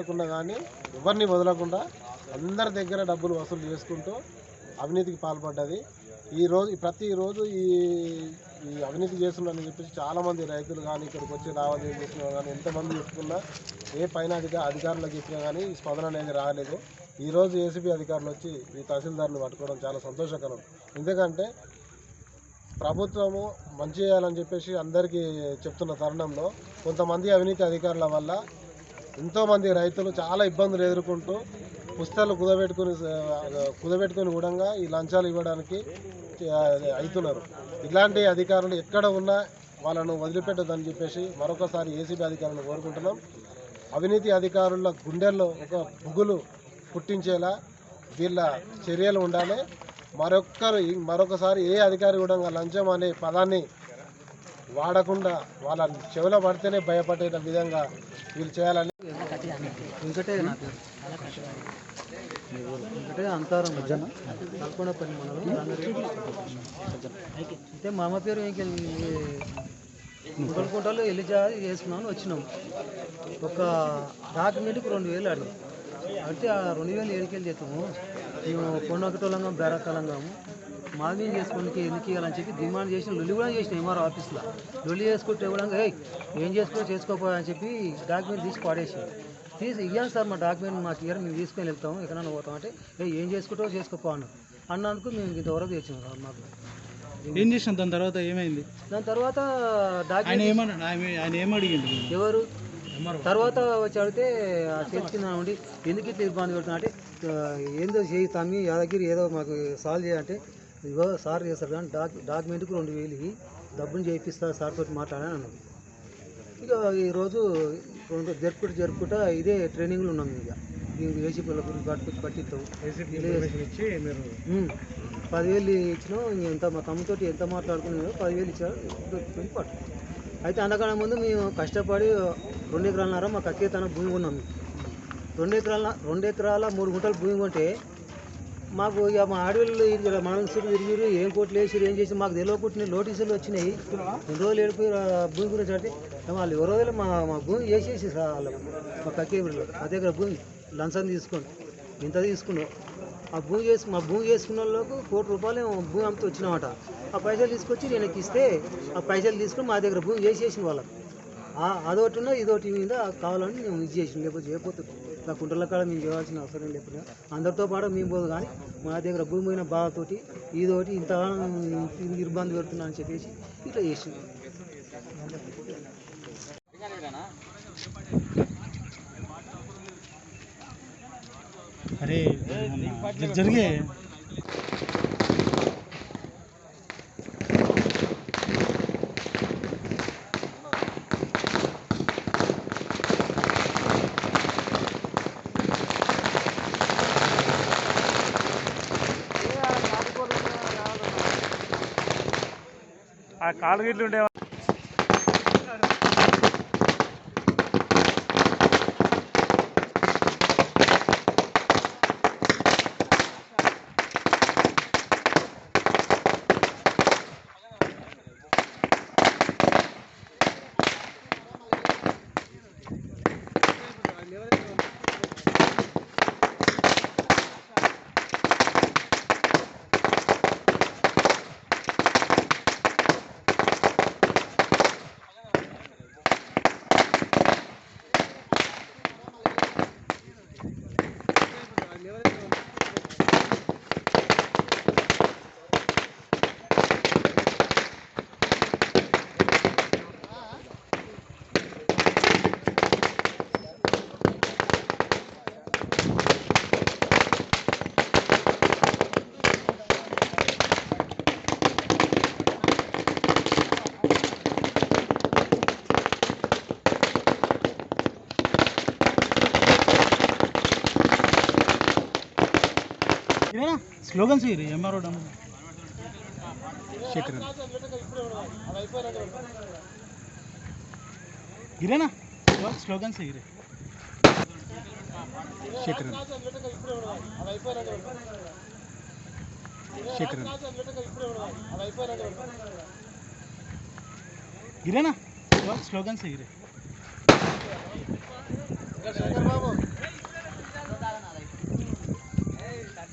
లేకున్నా కానీ ఎవరిని వదలకుండా అందరి దగ్గర డబ్బులు వసూలు చేసుకుంటూ అవినీతికి పాల్పడ్డది. ప్రతిరోజు ఈ అవినీతి చేస్తున్నారని చెప్పేసి చాలామంది రైతులు కానీ ఇక్కడికి వచ్చి లావాదేవీలు చేస్తున్నా కానీ ఎంతమంది చెప్పుకున్నా ఏ పైన అధికారులకు చెప్పినా కానీ స్పందన అనేది రాలేదు. ఈరోజు ఏసీబీ అధికారులు వచ్చి ఈ తహసీల్దార్ని పట్టుకోవడం చాలా సంతోషకరం. ఎందుకంటే ప్రభుత్వము మంచి చేయాలని చెప్పేసి అందరికీ చెప్తున్న తరుణంలో కొంతమంది అవినీతి అధికారుల వల్ల ఎంతోమంది రైతులు చాలా ఇబ్బందులు ఎదుర్కొంటూ పుస్తకాలు కుదబెట్టుకొని కూడా ఈ లంచాలు ఇవ్వడానికి అవుతున్నారు. ఇలాంటి అధికారులు ఎక్కడ ఉన్నా వాళ్ళను వదిలిపెట్టదని చెప్పేసి మరొకసారి ఏసీబీ అధికారులను కోరుకుంటున్నాం. అవినీతి అధికారుల గుండెల్లో ఒక పుగులు పుట్టించేలా వీళ్ళ చర్యలు ఉండాలి. మరొకసారి ఏ అధికారి కూడా లంచం అనే పదాన్ని వాడకుండా వాళ్ళ చెవిలో పడితేనే భయపడే విధంగా వీళ్ళు చేయాలని అంతారం నల్కొండపల్లి మండలం అయితే మా అమ్మ పేరు ముగల్కుంటలో వెళ్ళి చేసుకున్నామని వచ్చినాం. ఒక డాక్యుమెంట్కి 2000 అడిగి అంటే ఆ 2000 ఏడికెళ్ళి చేస్తాము. మేము కొండకటోళ్ళంగా బేరకాలంగాము మాది చేసుకోవడానికి ఎందుకు ఇవ్వాలని చెప్పి డిమాండ్ చేసిన లొల్లి కూడా చేసిన ఎంఆర్ఓ ఆఫీస్లో లొల్లి చేసుకుంటే ఇవ్వడానికి ఏం చేసుకోపోయని చెప్పి డాక్యుమెంట్ తీసి ఇవ్వాలి సార్ మా డాక్యుమెంట్ మాకు ఇయర్ మేము తీసుకొని వెళ్తాము ఎక్కడైనా పోతాం అంటే ఏం చేసుకుంటావో చేసుకోపో అన్నందుకు మేము ఇంతవరకు తెచ్చాము సార్. మాకు ఏం చేసినాం దాని తర్వాత ఏమైంది? దాని తర్వాత ఎవరు తర్వాత వచ్చి అడిగితే తెలుసుకుందా ఉండి ఎందుకు ఇట్లా ఇబ్బంది పెడుతున్నా అంటే ఏందో చేయి తమ్మి యాదగిరి ఏదో మాకు సాల్వ్ చేయాలంటే ఇగో సార్ చేస్తారు కానీ డాక్యుమెంట్కి 2000 డబ్బులు చేయిస్తా సార్ తోటి మాట్లాడాను అన్నాం. ఇక ఈరోజు జరుపుకుంటా ఇదే ట్రైనింగ్లో ఉన్నాం. ఇక దీనికి ఏసీపీ వాళ్ళ గురించి పట్టిస్తాం. 10,000 ఇచ్చినాం. ఎంత మా తమ్ముతో ఎంత మాట్లాడుకున్నామో 10,000 ఇచ్చారు పట్టు. అయితే అంతకన్నా ముందు మేము కష్టపడి 2 ఎకరాలన్నర మాకు అక్కేతన భూమి ఉన్నాం. 2 ఎకరాల 3 గుంటల భూమి కొంటే మాకు ఇక మా ఆడవాళ్ళు మనం చుట్టూ తిరిగి ఏం కోట్లు వేసి ఏం చేసి మాకు తెలియకుండా నోటీసులు వచ్చినాయి. 2 రోజులు ఏడిపోయి భూమి గురించి అంటే వాళ్ళు ఎవరో మా భూమి వేసేసి వాళ్ళు మా కక్కేలో మా దగ్గర భూమి లంచం తీసుకోండి ఇంత తీసుకున్నాం. మా భూమి చేసుకున్న వాళ్ళకు ₹1,00,00,000 భూమి అమ్మితే వచ్చినామట. ఆ పైసలు తీసుకొచ్చి నేను ఇస్తే ఆ పైసలు తీసుకుని మా దగ్గర భూమి చేసేసిన వాళ్ళకి అదొకటి ఉన్నా ఇదొకటి మీద కావాలని మేము ఇది చేసిన చేయకపోతే నా కుంటల కాడ మేము చేయాల్సిన అవసరం లేకుండా అందరితో పాటు మేము పోదు కానీ మా దగ్గర భూమి పోయిన బాధతోటి ఇదొకటి ఇంతగా ఇబ్బంది పెడుతున్నా అని చెప్పేసి ఇట్లా చేసింది. అరే జరిగే ఆ కాలు గిట్లు ఉండే स्लोगन से एमआरओ डम शेखर गिरे ना स्लोगन से गिरे शेखर शेखर गिरे ना स्लोगन से गिरे శేఖర్ బాబు